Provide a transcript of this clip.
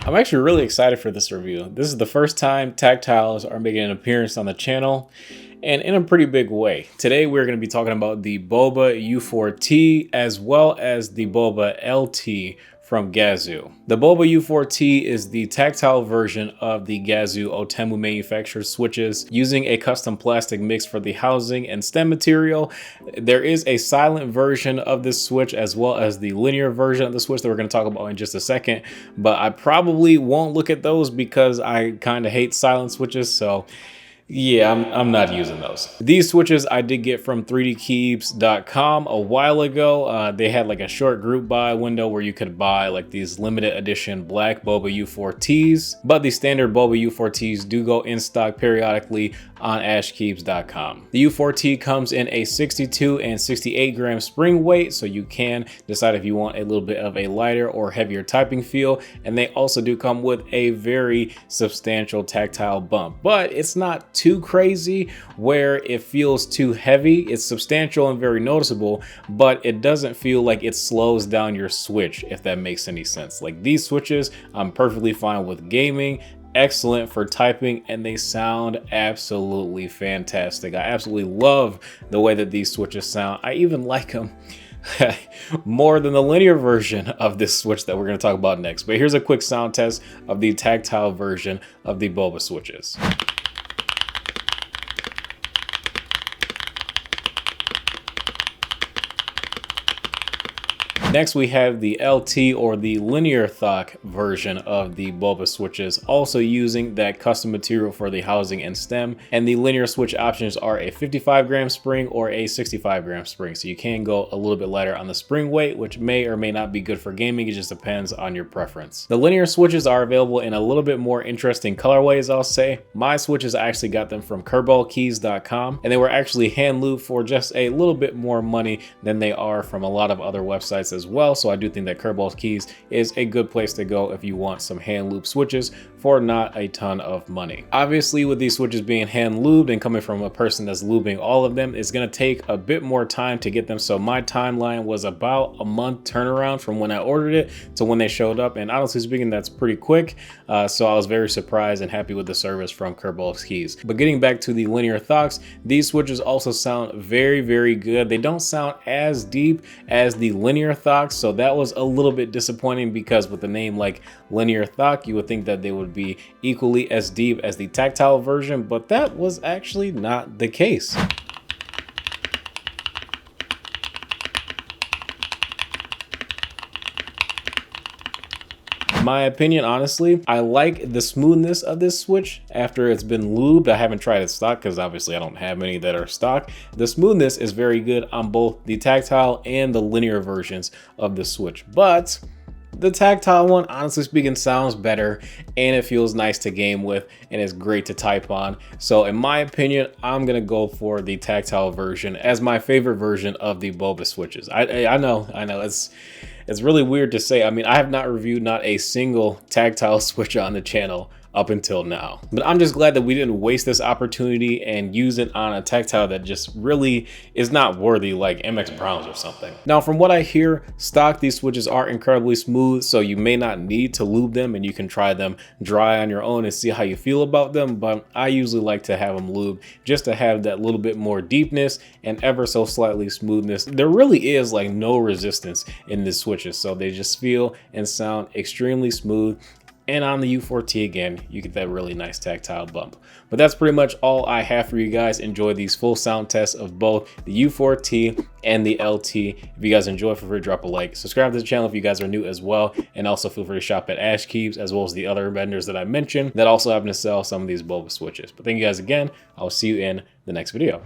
I'm actually really excited for this review. This is the first time Tactiles are making an appearance on the channel, and in a pretty big way. Today we're going to be talking about the Boba U4T as well as the Boba LT from Gazoo. The Boba U4T is the tactile version of the Gazoo Otemu manufactured switches using a custom plastic mix for the housing and stem material. There is a silent version of this switch as well as the linear version of the switch that we're going to talk about in just a second, but I probably won't look at those because I kind of hate silent switches, so yeah, I'm not using those. These switches I did get from 3dkeeps.com a while ago. They had like a short group buy window where you could buy like these limited edition black Boba U4Ts, but the standard Boba U4Ts do go in stock periodically on ashkeeps.com. The U4T comes in a 62 and 68 gram spring weight, so you can decide if you want a little bit of a lighter or heavier typing feel, and they also do come with a very substantial tactile bump, but it's not too crazy where it feels too heavy. It's substantial and very noticeable, but it doesn't feel like it slows down your switch, if that makes any sense. Like, these switches I'm perfectly fine with gaming, excellent for typing, and they sound absolutely fantastic. I absolutely love the way that these switches sound. I even like them more than the linear version of this switch that we're going to talk about next. But here's a quick sound test of the tactile version of the Boba switches. Next, we have the LT or the linear Thock version of the Boba switches, also using that custom material for the housing and stem. And the linear switch options are a 55 gram spring or a 65 gram spring. So you can go a little bit lighter on the spring weight, which may or may not be good for gaming. It just depends on your preference. The linear switches are available in a little bit more interesting colorways, I'll say. My switches, I actually got them from kerballkeys.com, and they were actually hand lubed for just a little bit more money than they are from a lot of other websites as well. So I do think that Kerball's Keys is a good place to go if you want some hand loop switches for not a ton of money. Obviously, with these switches being hand lubed and coming from a person that's lubing all of them, it's going to take a bit more time to get them. So my timeline was about a month turnaround from when I ordered it to when they showed up, and honestly speaking, that's pretty quick. So I was very surprised and happy with the service from Kerball's Keys. But getting back to the linear Thocks, these switches also sound very, very good. They don't sound as deep as the linear Thocks, so that was a little bit disappointing because with a name like linear Thock, you would think that they would be equally as deep as the tactile version, but that was actually not the case. My opinion, honestly, I like the smoothness of this switch after it's been lubed. I haven't tried it stock because obviously I don't have any that are stock. The smoothness is very good on both the tactile and the linear versions of the switch, but the tactile one, honestly speaking, sounds better and it feels nice to game with and it's great to type on. So in my opinion, I'm gonna go for the tactile version as my favorite version of the Boba switches. I know it's really weird to say. I mean, I have not reviewed not a single tactile switch on the channel up until now, but I'm just glad that we didn't waste this opportunity and use it on a tactile that just really is not worthy, like MX Browns or something. Now, from what I hear, stock, these switches are incredibly smooth, so you may not need to lube them and you can try them dry on your own and see how you feel about them, but I usually like to have them lubed just to have that little bit more deepness and ever so slightly smoothness. There really is like no resistance in these switches, so they just feel and sound extremely smooth. And on the U4T, again, you get that really nice tactile bump. But that's pretty much all I have for you guys. Enjoy these full sound tests of both the U4T and the LT. If you guys enjoy, feel free to drop a like. Subscribe to the channel if you guys are new as well. And also feel free to shop at Ashkeeps as well as the other vendors that I mentioned that also happen to sell some of these Boba switches. But thank you guys again. I'll see you in the next video.